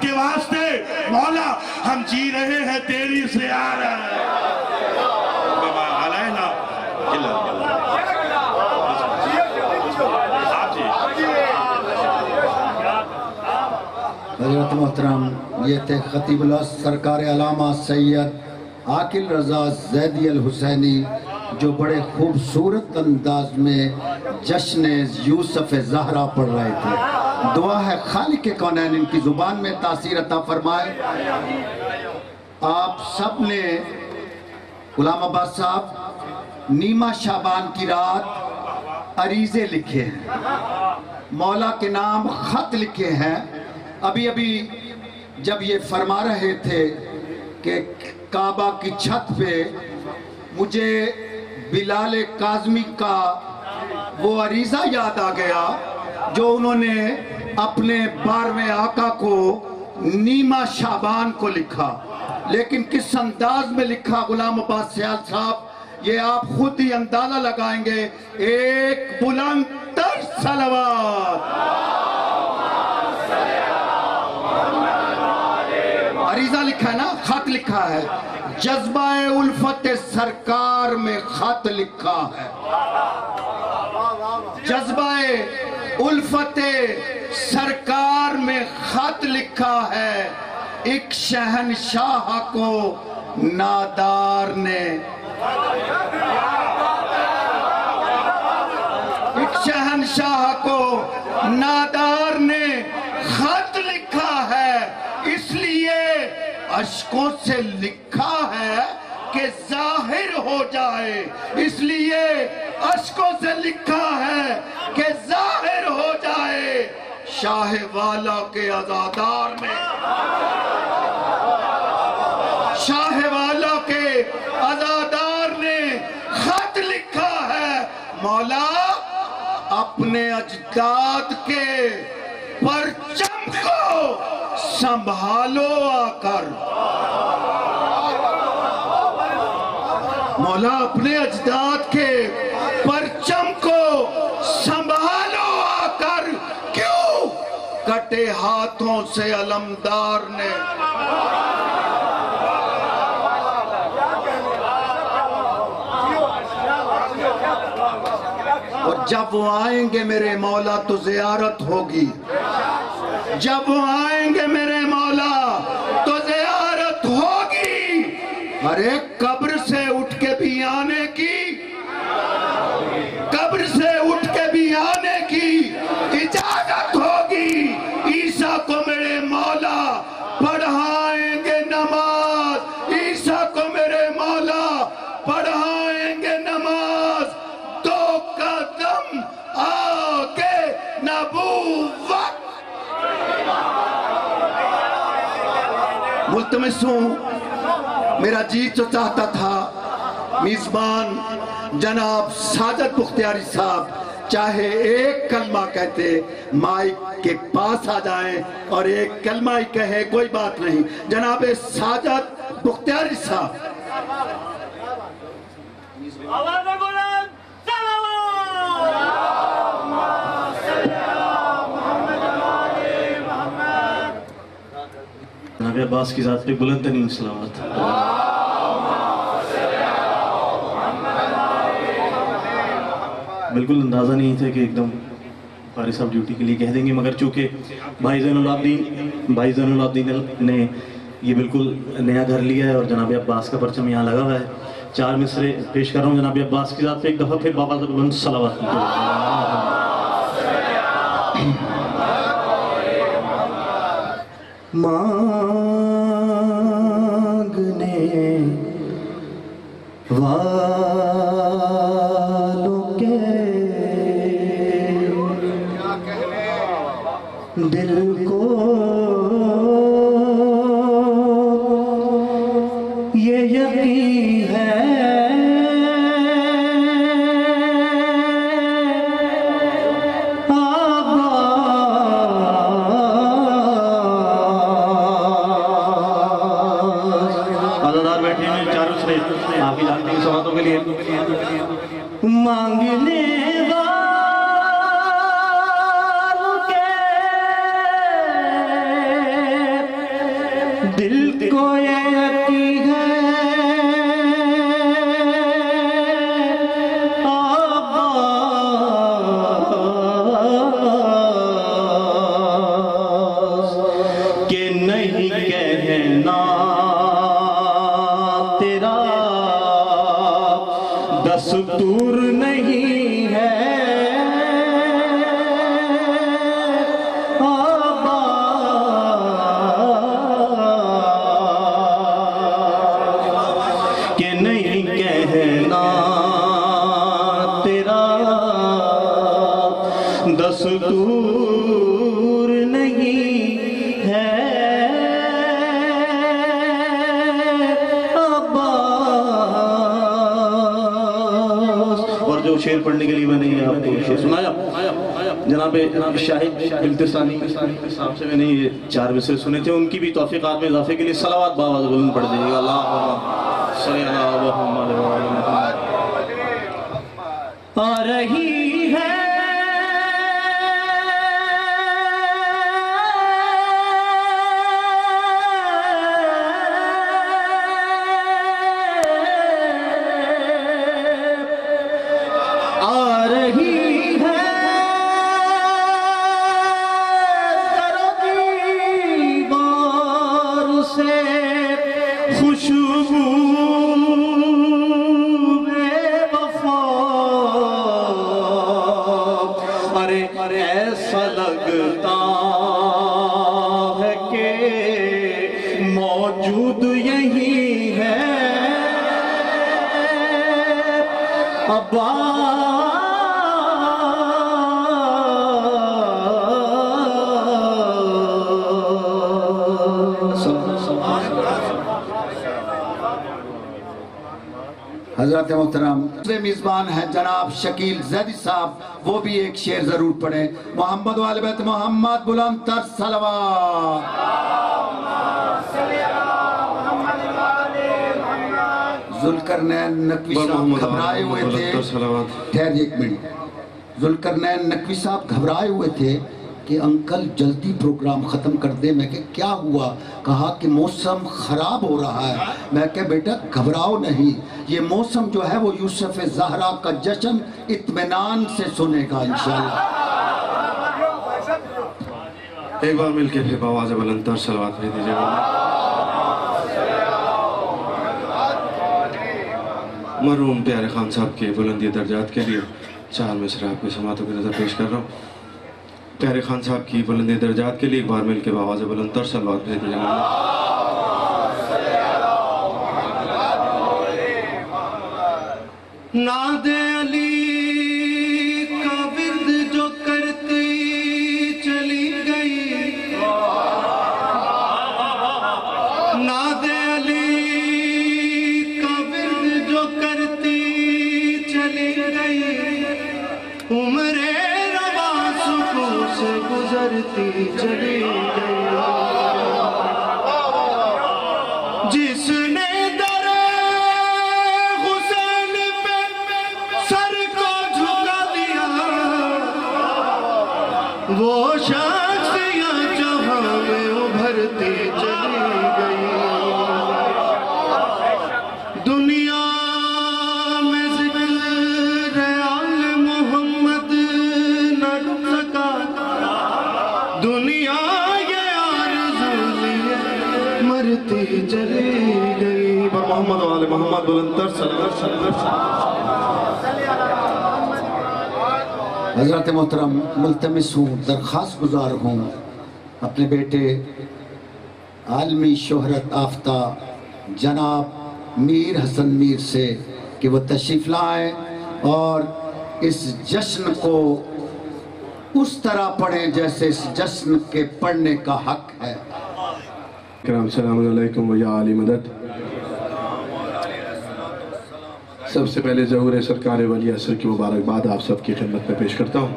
کے واسطے مولا ہم جی رہے ہیں تیری زیارت بابا علینا حضرت محترم یہ تھے خطیب اللہ سرکار علامہ سید عاقل رضا زیدی الحسینی جو بڑے خوبصورت انداز میں جشن یوسف زہرا پڑھ رہے تھے۔ دعا ہے خالق کونین ان کی زبان میں تاثیر عطا فرمائے۔ آپ سب نے غلام عباس صاحب نیمہ شعبان کی رات عریضے لکھے ہیں، مولا کے نام خط لکھے ہیں۔ ابھی جب یہ فرما رہے تھے کہ کعبہ کی چھت پہ مجھے بلال کاظمی کا وہ عریضہ یاد آ گیا جو انہوں نے اپنے 12ویں آقا کو نیمہ شعبان کو لکھا، لیکن کس انداز میں لکھا غلام عباس سیال صاحب یہ آپ خود ہی اندازہ لگائیں گے۔ ایک بلند تر صلوات، عریضہ لکھا ہے نا، خط لکھا ہے، جذبہ الفت سرکار میں خط لکھا ہے، جذبہ الفت سرکار میں خط لکھا ہے، ایک شہنشاہ کو نادار نے، ایک شہنشاہ کو نادار نے خط لکھا ہے، اس لیے اشکوں سے لکھا ہے کہ ظاہر ہو جائے، اس لیے اشکوں سے لکھا ہے کہ ظاہر ہو جائے، شاہ والا کے عزادار میں، شاہ والا کے عزادار نے خط لکھا ہے، مولا اپنے اجداد کے پرچم کو سنبھالو آ کر، مولا اپنے اجداد کے پرچم کو سنبھالو آ کر، کیوں کٹے ہاتھوں سے علمدار نے، اور جب وہ آئیں گے میرے مولا تو زیارت ہوگی، جب وہ آئیں گے میرے مولا تو زیارت ہوگی، ارے قبر سے اٹھ کے بھی آنے کی، قبر سے اٹھ کے بھی آنے کی اجازت ہوگی، عیسیٰ کو میرے مولا پڑھائیں گے نماز، عیسیٰ کو میرے مولا پڑھائیں گے نماز، دو قدم آگے نبوت، ملتمس ہوں، میرا جی تو چاہتا تھا میزبان جناب ساجد بختیاری صاحب چاہے ایک کلمہ کہتے مائک کے پاس آ جائیں اور ایک کلمہ ہی کہے، کوئی بات نہیں، جناب ساجد بختیاری صاحب۔ جناب عباس کی ذات پہ بلند ترین صلوات۔ بالکل اندازہ نہیں تھا کہ ایک دم قاری صاحب ڈیوٹی کے لیے کہہ دیں گے، مگر چونکہ بھائی زین العابدین نے یہ بالکل نیا گھر لیا ہے اور جناب عباس کا پرچم یہاں لگا ہوا ہے، 4 مصرے پیش کر رہا ہوں جناب عباس کی ذات پہ، ایک دفعہ پھر بابا سے بلند صلوات۔ مانگنے والوں کے دل کو یہ یقین ہے آپ کی جانتی ہیں سواتوں کے لیے مانگنے والوں کے دل کو یقین ہے کہ نہیں کہنا تیرا دستور نہیں ہے کہ نہیں کہنا تیرا دستور نہیں ہے عباس۔ اور جو شعر پڑھنے کے لیے میں نے آپ کو شعر سنایا جناب شاہد التسانی صاحب سے میں نے یہ 4 مصرے سنے تھے، ان کی بھی توفیقات میں اضافے کے لیے صلوات باواز بلند پڑھ دیجیے گا۔ اللہم صلی علی محمد و علی محمد۔ آ رہی ہے خوشبو بے وفا، ارے ایسا لگتا ہے کہ موجود یہی ہے حضرت محترم دوسرے میزبان ہیں جناب شکیل زیدی صاحب، وہ بھی ایک شعر ضرور پڑھیں۔ محمد و آل بیت محمد بلند تر صلوات۔ ذوالقرنین نقوی صاحب گھبرائے ہوئے تھے، ٹھہر ایک منٹ، ذوالقرنین نقوی صاحب گھبرائے ہوئے تھے کہ انکل جلدی پروگرام ختم کر دے۔ میں کہ کیا ہوا؟ کہا کہ موسم خراب ہو رہا ہے۔ میں کہ بیٹا گھبراؤ نہیں، یہ موسم جو ہے وہ یوسف زہرا کا جشن اطمینان سے سنے گا انشاءاللہ۔ ایک بار مل کے پھر آواز بلند تر صلوات بھیج دیجیے گا۔ مرحوم پیارے خان صاحب کے بلندی درجات کے لیے 4 مصرے آپ کی سماعتوں کی نظر پیش کر رہا ہوں۔ پیارے خان صاحب کی بلندی درجات کے لیے ایک بار مل کے آواز بلند تر صلوات بھیج دیجیے گا۔ ناد علی کا ورد جو کرتی چلی گئی، ناد علی کا ورد جو کرتی چلی گئی، عمر روا سکون سے گزرتی چلی گئی، جس نے وہ شخصیاں جہاں میں ابھرتی چلی گئی، دنیا میں ذکر آل محمد نہ ڈوب سکا، دنیا یہ آرزو لیے مرتی چلی گئی۔ محمد و آل محمد بلند تر صلوات۔ حضرت محترم ملتمس ہوں، درخواست گزار ہوں اپنے بیٹے عالمی شہرت یافتہ جناب میر حسن میر سے کہ وہ تشریف لائیں اور اس جشن کو اس طرح پڑھیں جیسے اس جشن کے پڑھنے کا حق ہے۔ کرام السلام علیکم و یا علی مدد۔ سب سے پہلے ظہور سرکار ولی عصر کی مبارکباد آپ سب کی خدمت میں پیش کرتا ہوں۔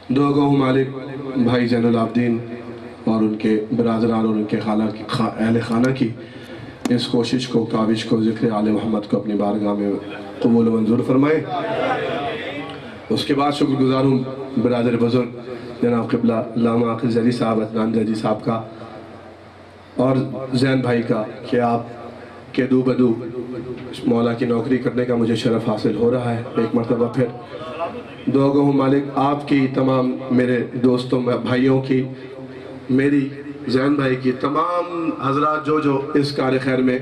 دو گو مالک بھائی زین العابدین اور ان کے برادران اور ان کے اہل خانہ کی اس کوشش کو، کاوش کو، ذکر آل محمد کو اپنی بارگاہ میں قبول و منظور فرمائے۔ اس کے بعد شکر گزار ہوں برادر بزرگ جناب قبلہ علامہ عاقل زیدی صاحب، عدنان زیدی صاحب کا، اور زین بھائی کا کہ آپ کے دو بدو مولا کی نوکری کرنے کا مجھے شرف حاصل ہو رہا ہے. ایک مرتبہ پھر دعا گو ہوں مالک آپ کی، تمام میرے دوستوں بھائیوں کی، میری، زین بھائی کی، تمام حضرات جو اس کار خیر میں،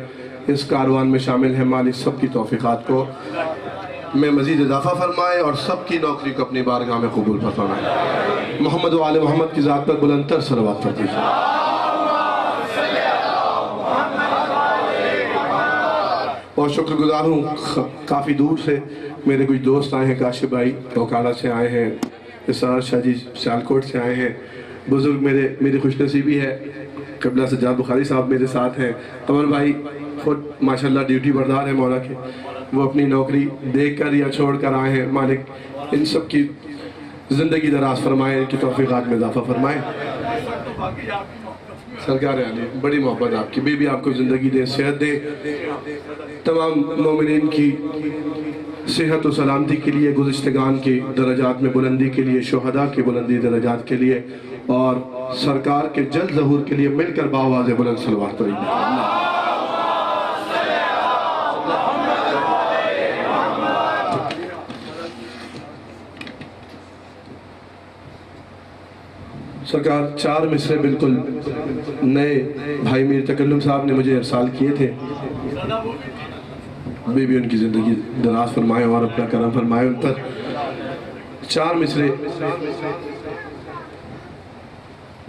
اس کاروان میں شامل ہیں. مالک سب کی توفیقات کو میں مزید اضافہ فرمائے اور سب کی نوکری کو اپنی بارگاہ میں قبول فرمائے. محمد و آل محمد کی ذات پر بلندتر صلوات پڑھ دیجیے. اور شکر گزار ہوں کافی دور سے میرے کچھ دوست آئے ہیں، کاشف بھائی اوکاڑا سے آئے ہیں، اسرار شاہ جی سیالکوٹ سے آئے ہیں، بزرگ میری خوش نصیبی ہے قبلہ سجاد بخاری صاحب میرے ساتھ ہیں. عمر بھائی خود ماشاءاللہ ڈیوٹی بردار ہیں مولا کے، وہ اپنی نوکری دیکھ کر یا چھوڑ کر آئے ہیں. مالک ان سب کی زندگی دراز فرمائے، ان کی توفیقات میں اضافہ فرمائے. سرکار عالی بڑی محبت آپ کی، بھی آپ کو زندگی دے، صحت دے. تمام مومنین کی صحت و سلامتی کے لیے، گزشتگان کی درجات میں بلندی کے لیے، شہداء کی بلندی درجات کے لیے، اور سرکار کے جلد ظہور کے لیے مل کر باواز بلند صلوات پڑھیں. سرکار 4 مصرے بالکل نئے بھائی میر تکلم صاحب نے مجھے ارسال کیے تھے. بھی ان کی زندگی دراز فرمائے اور اپنا کرم فرمائے. ان پر 4 مصرے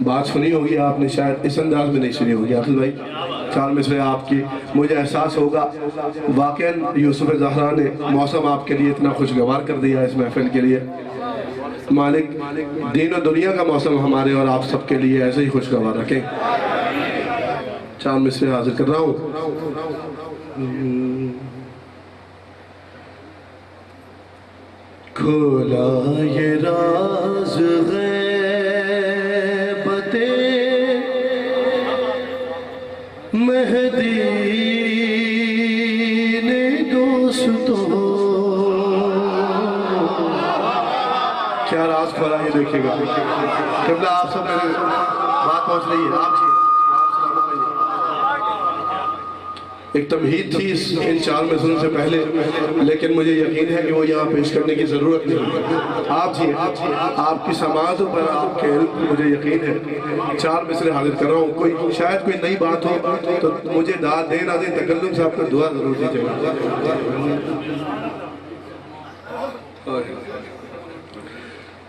بات سنی ہوگی آپ نے، شاید اس انداز میں نہیں سنی ہوگی. عاقل بھائی 4 مصرے آپ کی، مجھے احساس ہوگا واقعاً یوسف زہرا نے موسم آپ کے لیے اتنا خوشگوار کر دیا اس محفل کے لیے. مالک دین و دنیا کا موسم ہمارے اور آپ سب کے لیے ایسے ہی خوشگوار رکھیں. 4 مصرے حاضر کر رہا ہوں. کھولا یہ راز غیبت مہدی نے دوستوں، کیا راز کھولا یہ دیکھیں گا. قبلہ آپ سب میرے بات پہنچ رہی ہے. آپ ایک تمہید تھی ان 4 مصروں سے پہلے، لیکن مجھے یقین ہے کہ وہ یہاں پیش کرنے کی ضرورت نہیں. آپ کی سماعتوں پر، آپ کے علم پر مجھے یقین ہے. 4 مصرے حاضر کر رہا ہوں. شاید کوئی نئی بات ہو تو مجھے داد دے نہ دے، تکلم صاحب کا دعا ضرور دیجیے گا.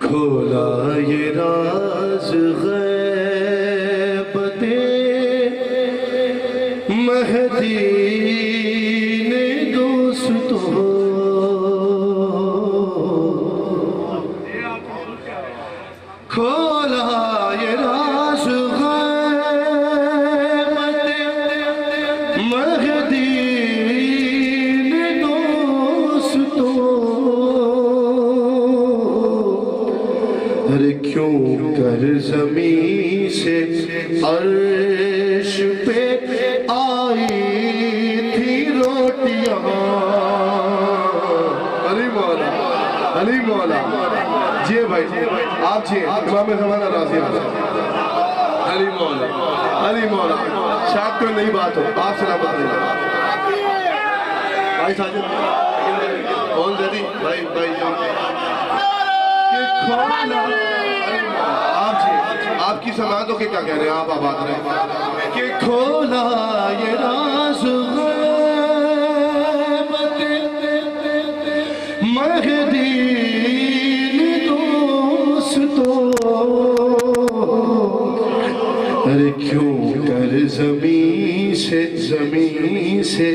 کھولا یہ راز غیبت مہدی نے دوستوں، کھولا یہ راز غیبت مہدی نے دوستوں. ارے کیوں کر زمین سے عرش پہ آئی تھی روٹیاں. علی مولا، علی مولا جی بھائی، آپ جی امام زمانہ راضی آزاد. علی مولا، علی مولا. شاید کوئی نئی بات ہو، آپ سلامت دیں. بھائی ساجد کون زیدی بھائی جان آپ کی سماعتوں کے کیا کہہ رہے ہیں؟ آپ آباد رہے کہ کھولا یہ راز غیبت مہدی نے دوستوں. ارے کیوں کر زمین سے